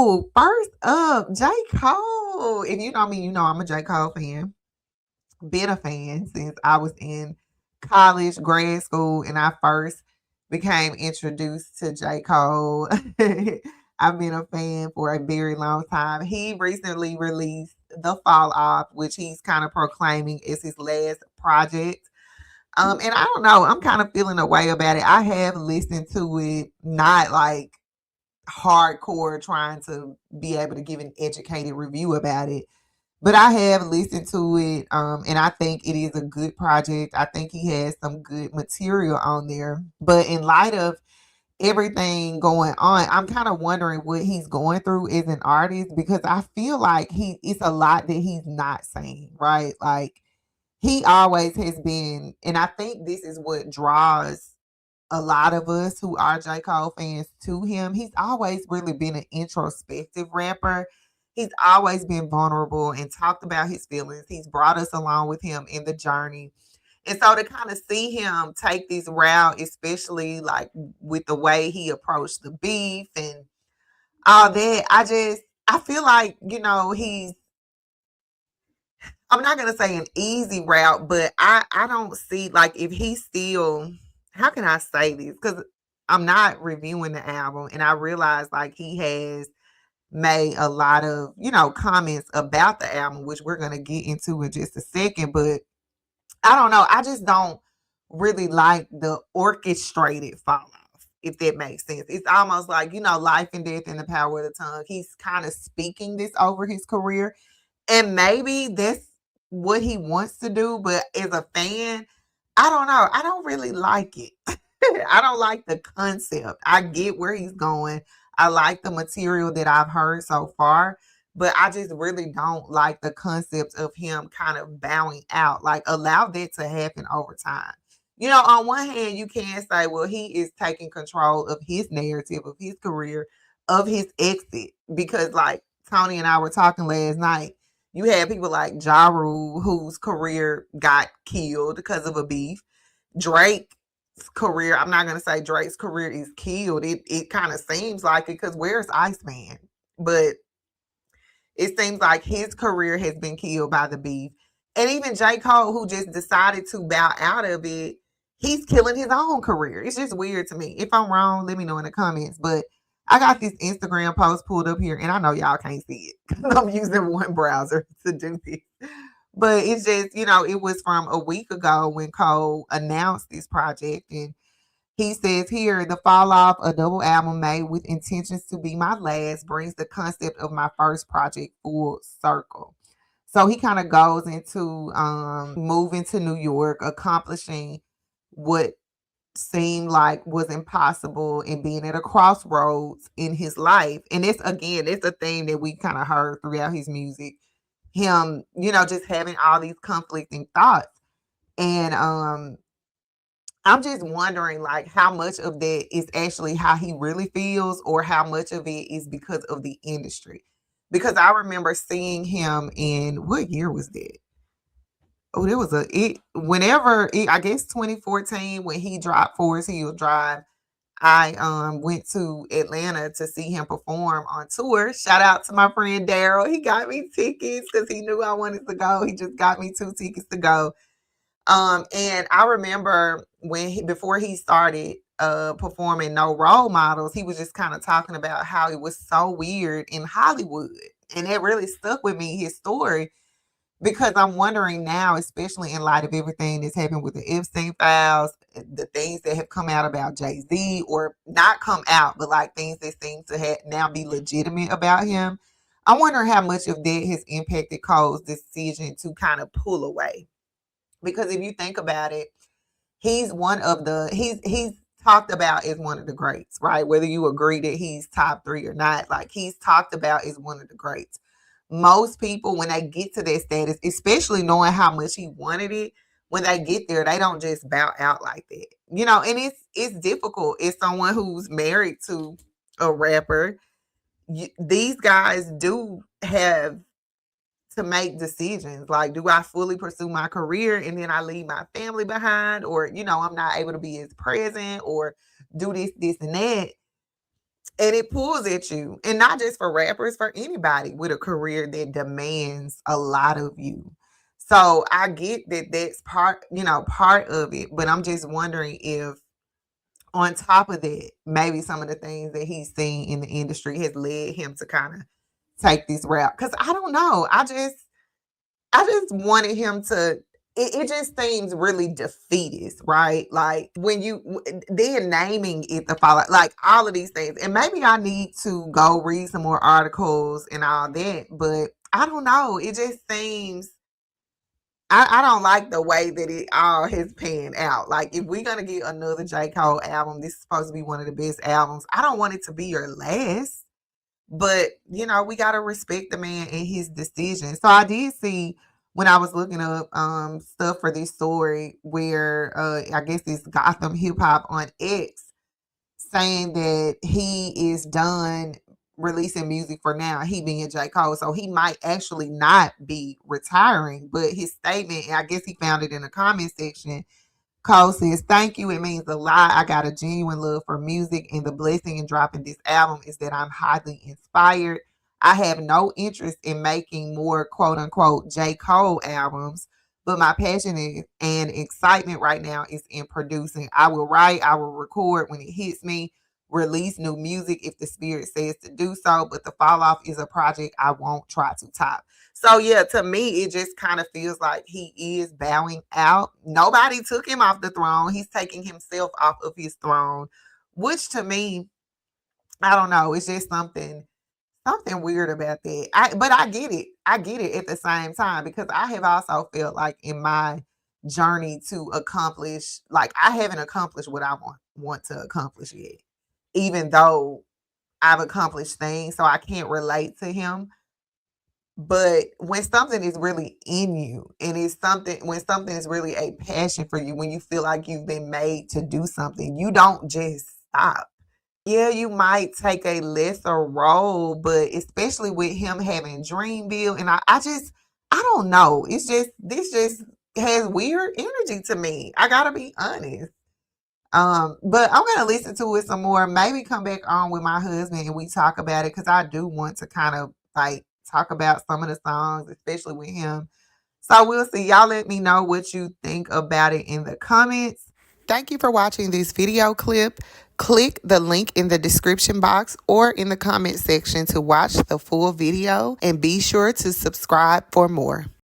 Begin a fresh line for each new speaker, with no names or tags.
So first up, J. Cole. If you know me, you know I'm a J. Cole fan. Been a fan since I was in college, grad school, and I first became introduced to J. Cole. I've been a fan for a very long time. He recently released The Fall Off, which he's kind of proclaiming is his last project. And I don't know, I'm kind of feeling a way about it. I have listened to it, not like hardcore trying to be able to give an educated review about it. But I have listened to it, and I think it is a good project. I think he has some good material on there. But in light of everything going on, I'm kind of wondering what he's going through as an artist because I feel like it's a lot that he's not saying, right? Like he always has been, and I think this is what draws a lot of us who are J. Cole fans to him. He's always really been an introspective rapper. He's always been vulnerable and talked about his feelings. He's brought us along with him in the journey. And so to kind of see him take this route, especially like with the way he approached the beef and all that, I feel like, I'm not gonna say an easy route, but I don't see like if he still how can I say this? Because I'm not reviewing the album and I realize like he has made a lot of, comments about the album, which we're gonna get into in just a second. But I don't know. I just don't really like the orchestrated fall off, if that makes sense. It's almost like, life and death and the power of the tongue. He's kind of speaking this over his career and maybe that's what he wants to do, but as a fan, I don't know. I don't really like it. I don't like the concept. I get where he's going. I like the material that I've heard so far, but I just really don't like the concept of him kind of bowing out. Like, allow that to happen over time. On one hand, you can say, well, he is taking control of his narrative, of his career, of his exit, because like Tony and I were talking last night, you had people like Ja Rule, whose career got killed because of a beef. Drake's career, I'm not going to say Drake's career is killed. It kind of seems like it because where's Iceman? But it seems like his career has been killed by the beef. And even J. Cole, who just decided to bow out of it, he's killing his own career. It's just weird to me. If I'm wrong, let me know in the comments. But I got this Instagram post pulled up here, and I know y'all can't see it because I'm using one browser to do this. But it's just, it was from a week ago when Cole announced this project. And he says here, the fall off, a double album made with intentions to be my last, brings the concept of my first project full circle. So he kind of goes into moving to New York, accomplishing what seemed like was impossible and being at a crossroads in his life. And it's a theme that we kind of heard throughout his music. Him, just having all these conflicting thoughts. And I'm just wondering like how much of that is actually how he really feels or how much of it is because of the industry. Because I remember seeing him in what year was that? Oh, there was I guess 2014 when he dropped Forest Hill Drive. I went to Atlanta to see him perform on tour. Shout out to my friend Daryl. He got me tickets because he knew I wanted to go. He just got me 2 tickets to go. And I remember before he started performing No Role Models, he was just kind of talking about how it was so weird in Hollywood. And it really stuck with me, his story, because I'm wondering now, especially in light of everything that's happened with the Epstein files, the things that have come out about Jay-Z, or not come out, but like things that seem to now be legitimate about him. I wonder how much of that has impacted Cole's decision to kind of pull away. Because if you think about it, he's talked about as one of the greats, right? Whether you agree that he's top 3 or not, like he's talked about as one of the greats. Most people, when they get to that status, especially knowing how much he wanted it, when they get there, they don't just bow out like that. And it's difficult. As someone who's married to a rapper, these guys do have to make decisions. Like, do I fully pursue my career and then I leave my family behind? Or, I'm not able to be as present or do this, and that. And it pulls at you. And not just for rappers, for anybody with a career that demands a lot of you. So I get that that's part of it. But I'm just wondering if on top of that, maybe some of the things that he's seen in the industry has led him to kind of take this route. Cause I don't know. I just wanted him to. It just seems really defeatist, right? Like when then naming it the follow, like all of these things, and maybe I need to go read some more articles and all that, but I don't know. It just seems I don't like the way that it all has panned out. Like if we're gonna get another J. Cole album, this is supposed to be one of the best albums. I don't want it to be your last. But, we got to respect the man and his decision. So I did see when I was looking up stuff for this story where I guess it's Gotham Hip Hop on X saying that he is done releasing music for now, he being J. Cole. So he might actually not be retiring. But his statement, and I guess he found it in the comment section, Cole says, "Thank you. It means a lot. I got a genuine love for music, and the blessing in dropping this album is that I'm highly inspired. I have no interest in making more quote unquote J. Cole albums, but my passion and excitement right now is in producing. I will write, I will record when it hits me, release new music if the spirit says to do so, but the fall off is a project I won't try to top." So yeah, to me, it just kind of feels like he is bowing out. Nobody took him off the throne. He's taking himself off of his throne, which to me, I don't know. It's just something weird about that. But I get it. I get it at the same time because I have also felt like in my journey to accomplish, like I haven't accomplished what I want to accomplish yet, even though I've accomplished things. So I can't relate to him. But when something is really in you and when something is really a passion for you, when you feel like you've been made to do something, you don't just stop. Yeah, you might take a lesser role, but especially with him having Dreamville, and I don't know. This just has weird energy to me. I gotta be honest. But I'm gonna listen to it some more. Maybe come back on with my husband and we talk about it because I do want to kind of like talk about some of the songs, especially with him. So we'll see. Y'all let me know what you think about it in the comments. Thank you for watching this video clip. Click the link in the description box or in the comment section to watch the full video and be sure to subscribe for more.